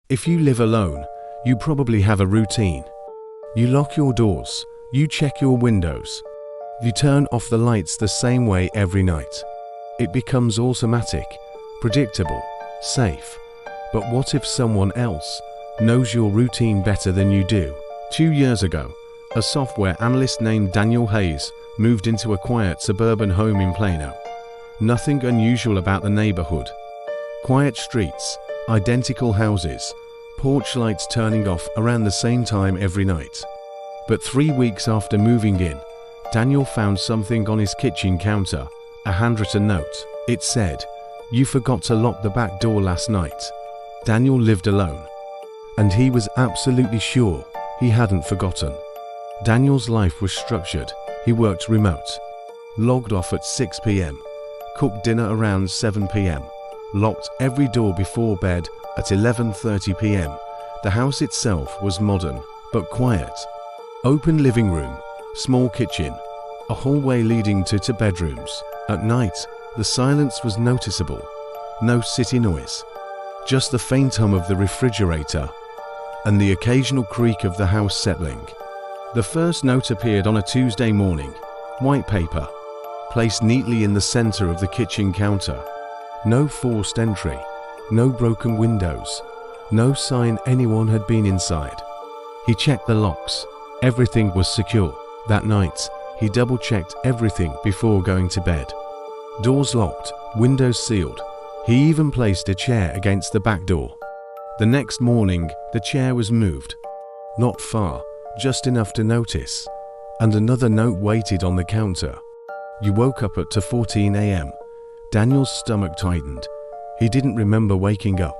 If you live alone, you probably have a routine. You lock your doors, you check your windows, you turn off the lights the same way every night. It becomes automatic, predictable, safe. But what if someone else knows your routine better than you do? 2 years ago, a software analyst named Daniel Hayes moved into a quiet suburban home in Plano. Nothing unusual about the neighborhood. Quiet streets, identical houses, porch lights turning off around the same time every night. But 3 weeks after moving in, Daniel found something on his kitchen counter, a handwritten note. It said, "You forgot to lock the back door last night." Daniel lived alone, and he was absolutely sure he hadn't forgotten. Daniel's life was structured. He worked remote, logged off at 6 p.m., cooked dinner around 7 p.m., locked every door before bed at 11:30 p.m. The house itself was modern, but quiet. Open living room, small kitchen, a hallway leading to 2 bedrooms. At night, the silence was noticeable. No city noise, just the faint hum of the refrigerator and the occasional creak of the house settling. The first note appeared on a Tuesday morning, white paper, placed neatly in the center of the kitchen counter. No forced entry, no broken windows, no sign anyone had been inside. He checked the locks. Everything was secure. That night, he double-checked everything before going to bed. Doors locked, windows sealed. He even placed a chair against the back door. The next morning, the chair was moved. Not far, just enough to notice. And another note waited on the counter. You woke up at 2:14 a.m. Daniel's stomach tightened. He didn't remember waking up.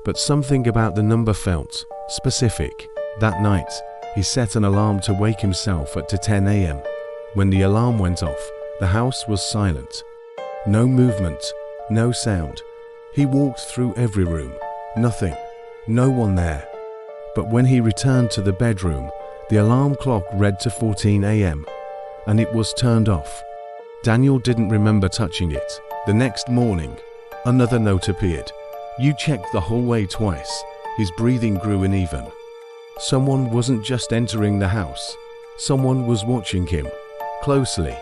But something about the number felt specific. That night, he set an alarm to wake himself at 10 a.m. When the alarm went off, the house was silent. No movement, no sound. He walked through every room. Nothing. No one there. But when he returned to the bedroom, the alarm clock read 2:14 a.m. and it was turned off. Daniel didn't remember touching it. The next morning, another note appeared. You checked the hallway twice. His breathing grew uneven. Someone wasn't just entering the house. Someone was watching him closely.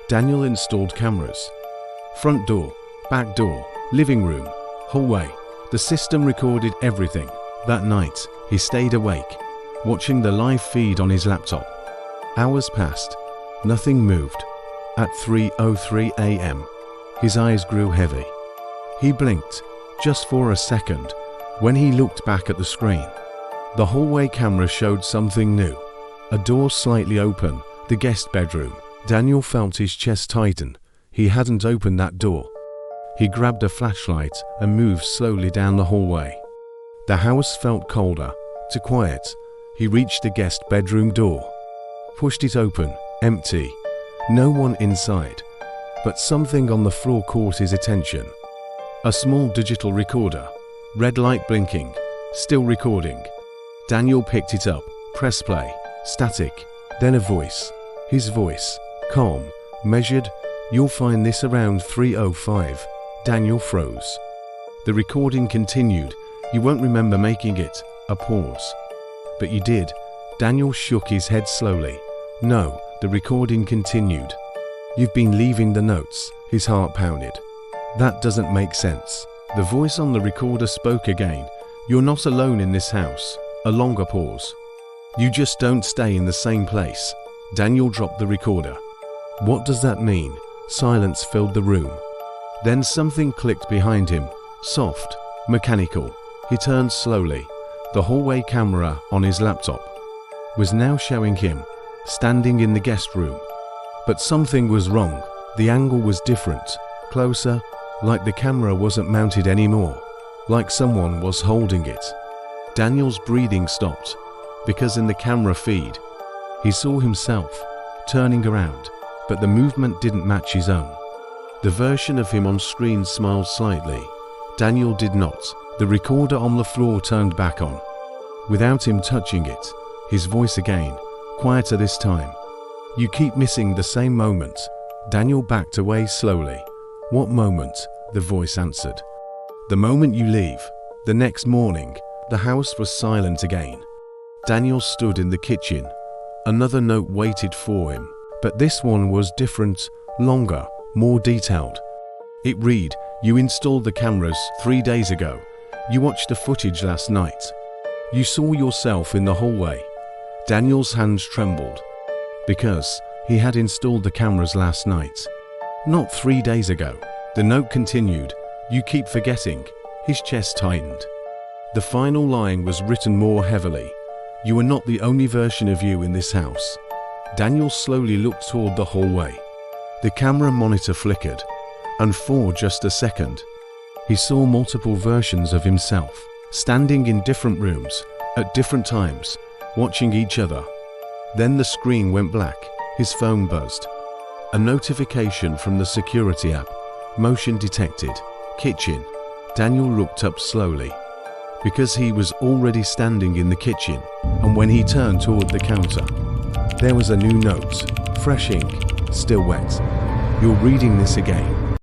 Daniel installed cameras. Front door, back door, living room, hallway. The system recorded everything. That night, he stayed awake, watching the live feed on his laptop. Hours passed. Nothing moved. At 3:03 a.m., his eyes grew heavy. He blinked, just for a second. When he looked back at the screen, the hallway camera showed something new. A door slightly open, the guest bedroom. Daniel felt his chest tighten. He hadn't opened that door. He grabbed a flashlight and moved slowly down the hallway. The house felt colder, too quiet. He reached the guest bedroom door, pushed it open, empty. No one inside. But something on the floor caught his attention. A small digital recorder, red light blinking, still recording. Daniel picked it up, pressed play, static, then a voice. His voice, calm, measured. You'll find this around 3:05. Daniel froze. The recording continued. You won't remember making it. A pause. But you did. Daniel shook his head slowly. No, the recording continued. You've been leaving the notes. His heart pounded. That doesn't make sense. The voice on the recorder spoke again. You're not alone in this house. A longer pause. You just don't stay in the same place. Daniel dropped the recorder. What does that mean? Silence filled the room. Then something clicked behind him. Soft, mechanical. He turned slowly. The hallway camera on his laptop was now showing him, standing in the guest room. But something was wrong. The angle was different, closer, like the camera wasn't mounted anymore, like someone was holding it. Daniel's breathing stopped, because in the camera feed, he saw himself turning around, but the movement didn't match his own. The version of him on screen smiled slightly. Daniel did not. The recorder on the floor turned back on. Without him touching it, his voice again, quieter this time. You keep missing the same moment. Daniel backed away slowly. What moment? The voice answered. The moment you leave. The next morning, The house was silent again. Daniel stood in the kitchen. Another note waited for him, but this one was different, longer, more detailed. It read, "You installed the cameras 3 days ago. You watched the footage last night. You saw yourself in the hallway." Daniel's hands trembled because he had installed the cameras last night, not 3 days ago. The note continued, "You keep forgetting." His chest tightened. The final line was written more heavily. "You are not the only version of you in this house." Daniel slowly looked toward the hallway. The camera monitor flickered, and for just a second, he saw multiple versions of himself, standing in different rooms, at different times, watching each other. Then the screen went black. His phone buzzed. A notification from the security app. Motion detected. Kitchen. Daniel looked up slowly, because he was already standing in the kitchen, and when he turned toward the counter, there was a new note. Fresh ink, still wet. "You're reading this again."